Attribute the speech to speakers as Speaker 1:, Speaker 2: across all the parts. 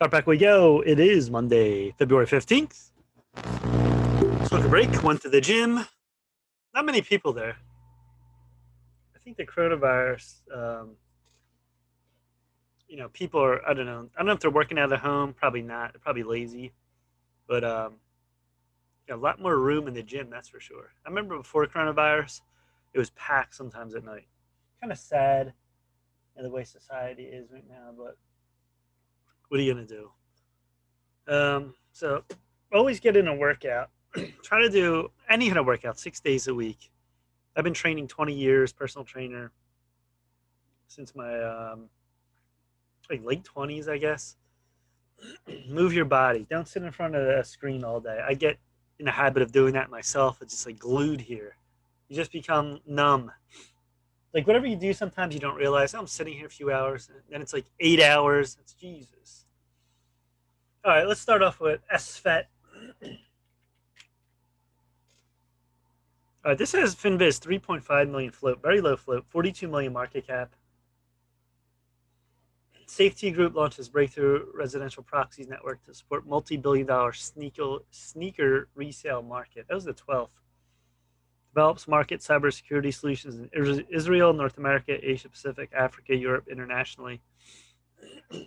Speaker 1: All right, back we go. It is Monday, February 15th. Took a break, went to the gym. Not many people there. I think the coronavirus, people are, I don't know. I don't know if they're working out at home. Probably not. They're probably lazy. But a lot more room in the gym, that's for sure. I remember before coronavirus, it was packed sometimes at night. Kind of sad the way society is right now, but what are you going to do? So always get in a workout. Try to do any kind of workout 6 days a week. I've been training 20 years, personal trainer since my like late 20s, I guess. Move your body. Don't sit in front of a screen all day. I get in the habit of doing that myself. It's just like glued here. You just become numb. Like whatever you do, sometimes you don't realize, oh, I'm sitting here a few hours. And then it's like 8 hours. It's Jesus. All right, let's start off with SFET. This has Finviz 3.5 million float, very low float, 42 million market cap. Safety Group launches breakthrough residential proxies network to support multi-billion-dollar sneaker resale market. That was the 12th. Develops market cybersecurity solutions in Israel, North America, Asia Pacific, Africa, Europe, internationally. All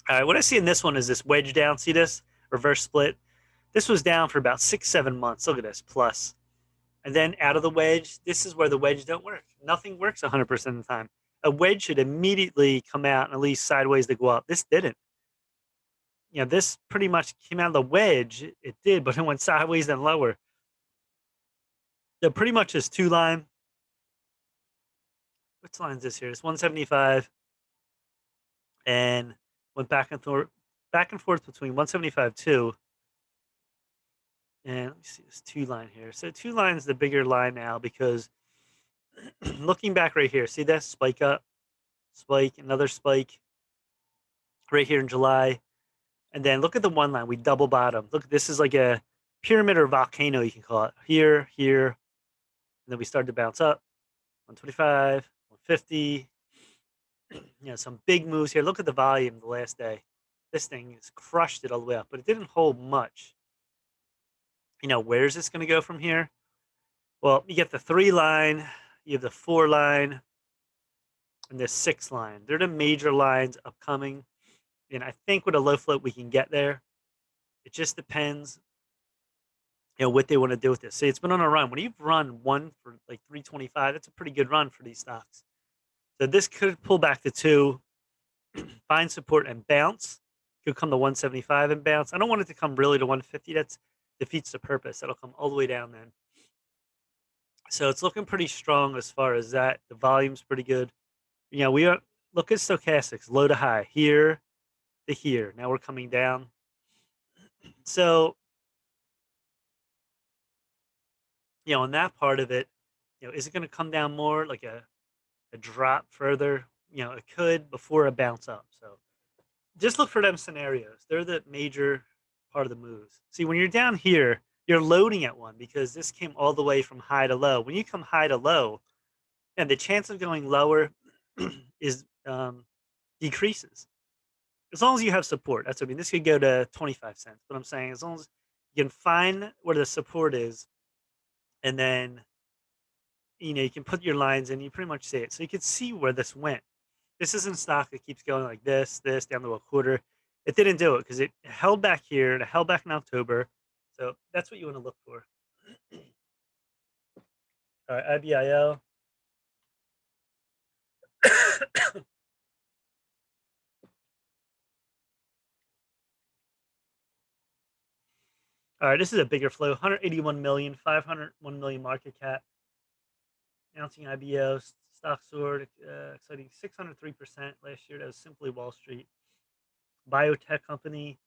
Speaker 1: right, what I see in this one is this wedge down. See this reverse split? This was down for about 6-7 months. Look at this plus, and then out of the wedge. This is where the wedge don't work. Nothing works 100% of the time. A wedge should immediately come out and at least sideways to go up. This didn't. This pretty much came out of the wedge. It did, but it went sideways then lower. So pretty much is two line. Which line is this here? It's 175 and went back and forth between 175 2. And let me see this two line here. So two line is the bigger line now because looking back right here, see this spike up, spike, another spike right here in July. And then look at the one line. We double bottom. Look, this is like a pyramid or volcano, you can call it. Here, here. And then we start to bounce up. 125, 150. Some big moves here. Look at the volume the last day. This thing has crushed it all the way up, but it didn't hold much. Where's this going to go from here? Well, you get the 3 line, you have the 4 line, and the 6 line. They're the major lines upcoming. And I think with a low float, we can get there. It just depends, what they want to do with this. See, it's been on a run. When you've run one for like 325, that's a pretty good run for these stocks. So this could pull back to 2, find support and bounce. Could come to 175 and bounce. I don't want it to come really to 150. That defeats the purpose. That'll come all the way down then. So it's looking pretty strong as far as that. The volume's pretty good. We are look at stochastics, low to high, here to here. Now we're coming down. So, on that part of it, is it going to come down more like a drop further? It could before a bounce up. So just look for them scenarios. They're the major part of the moves. See, when you're down here, you're loading at one because this came all the way from high to low. When you come high to low, and the chance of going lower is decreases as long as you have support. That's what I mean. This could go to 25 cents, but I'm saying as long as you can find where the support is, and then you can put your lines in, you pretty much see it. So you can see where this went. This isn't stock that keeps going like this down to a quarter. It didn't do it because it held back here. It held back in October. So that's what you want to look for. All right, IBIO. All right, this is a bigger flow. 181 million, 501 million market cap. Announcing IBO stock soared, exciting 603% last year. That was simply Wall Street. Biotech company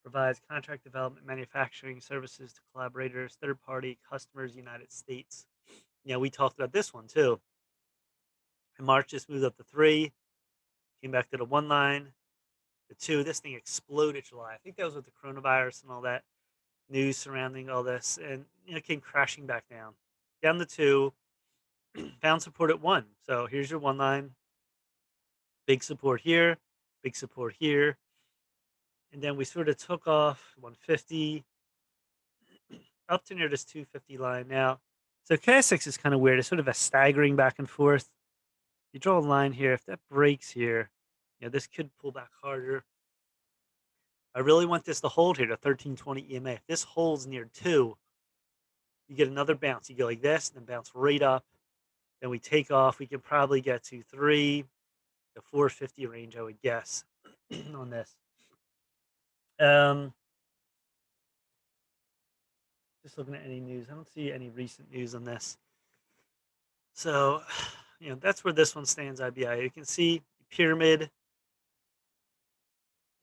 Speaker 1: provides contract development manufacturing services to collaborators, third party customers, United States. We talked about this one too. In March, just moved up to 3, came back to the 1 line, the 2. This thing exploded July. I think that was with the coronavirus and all that news surrounding all this, and it came crashing back down. Down to 2, found support at 1. So here's your 1 line. Big support here, big support here. and then we sort of took off 150 up to near this 250 line now. So KSX is kind of weird. It's sort of a staggering back and forth. You draw a line here. If that breaks here, this could pull back harder. I really want this to hold here to 1320 EMA. If this holds near 2, you get another bounce. You go like this, and then bounce right up. Then we take off. We can probably get to 3 to 450 range, I would guess, on this. Just looking at any news. I don't see any recent news on this. So, that's where this one stands, IBIO. You can see pyramid,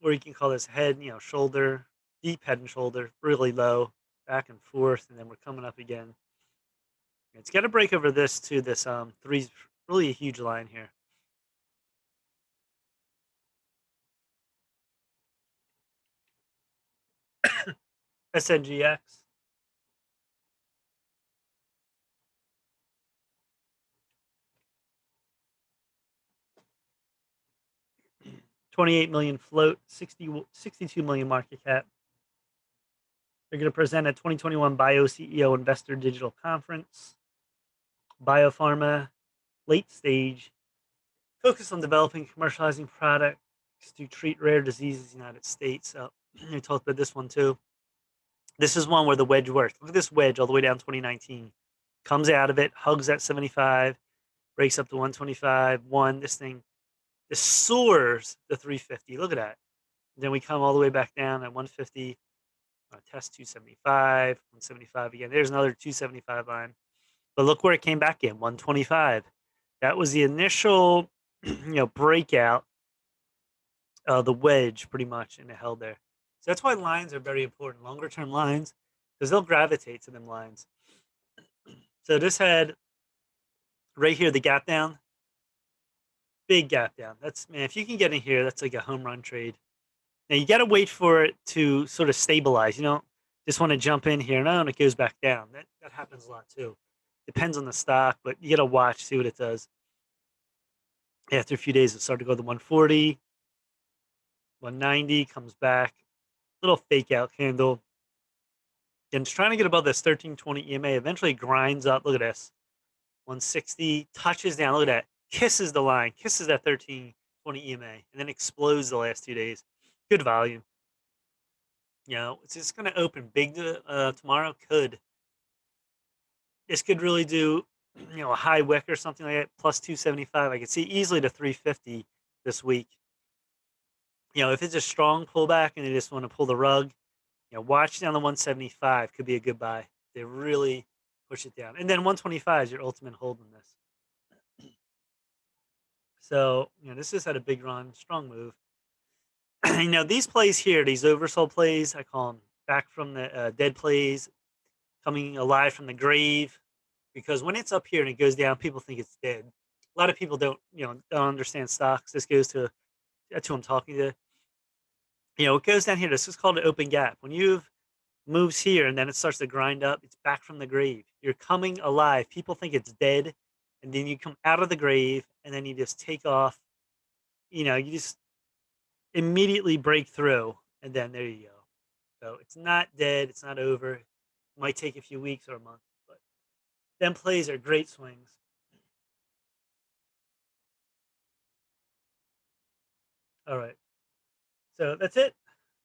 Speaker 1: or you can call this head, shoulder, deep head and shoulder, really low, back and forth, and then we're coming up again. It's got to break over this to this 3's really a huge line here. SNGX. $28 million float, 62 million market cap. They're going to present at 2021 Bio CEO Investor Digital Conference. Biopharma, late stage, focus on developing, commercializing products to treat rare diseases in the United States. So we talked about this one too. This is one where the wedge worked. Look at this wedge all the way down 2019. Comes out of it, hugs at 75, breaks up to 125, 1. This soars to 350. Look at that. Then we come all the way back down at 150. Test 275, 175 again. There's another 275 line. But look where it came back in, 125. That was the initial, breakout of the wedge pretty much, and it held there. So that's why lines are very important, longer term lines, because they'll gravitate to them lines. So this had right here the gap down, big gap down. That's, man, if you can get in here, that's like a home run trade. Now you got to wait for it to sort of stabilize. You don't just want to jump in here and it goes back down. That happens a lot too. Depends on the stock, but you got to watch, see what it does. After a few days, it started to go to 140, 190, comes back, little fake out candle. And it's trying to get above this 1320 EMA. Eventually grinds up. Look at this, 160, touches down. Look at that, kisses the line, kisses that 1320 EMA, and then explodes the last 2 days. Good volume. It's just going to open big tomorrow. This could really do, a high wick or something like that, plus 275. I could see easily to 350 this week. If it's a strong pullback and they just want to pull the rug, watch down the 175. Could be a good buy. They really push it down. And then 125 is your ultimate hold in this. So, this has had a big run, strong move. These plays here, these oversold plays, I call them back from the dead plays, coming alive from the grave, because when it's up here and it goes down, people think it's dead. A lot of people don't understand stocks. This goes to, that's who I'm talking to. It goes down here. This is called an open gap. When you've moves here and then it starts to grind up, it's back from the grave. You're coming alive. People think it's dead, and then you come out of the grave, and then you just take off. You just immediately break through, and then there you go. So it's not dead. It's not over. It might take a few weeks or a month, but them plays are great swings. All right. So that's it.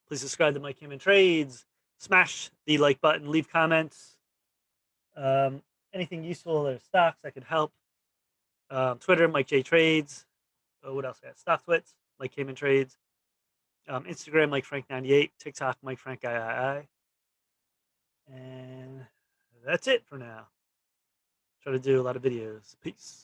Speaker 1: Please subscribe to Mike Heyman Trades. Smash the like button. Leave comments. Anything useful or stocks that could help. Twitter, Mike J Trades. What else? Stock Twits, Mike Heyman Trades. Instagram, Mike Frank 98. TikTok, Mike Frank III. And that's it for now. Try to do a lot of videos. Peace.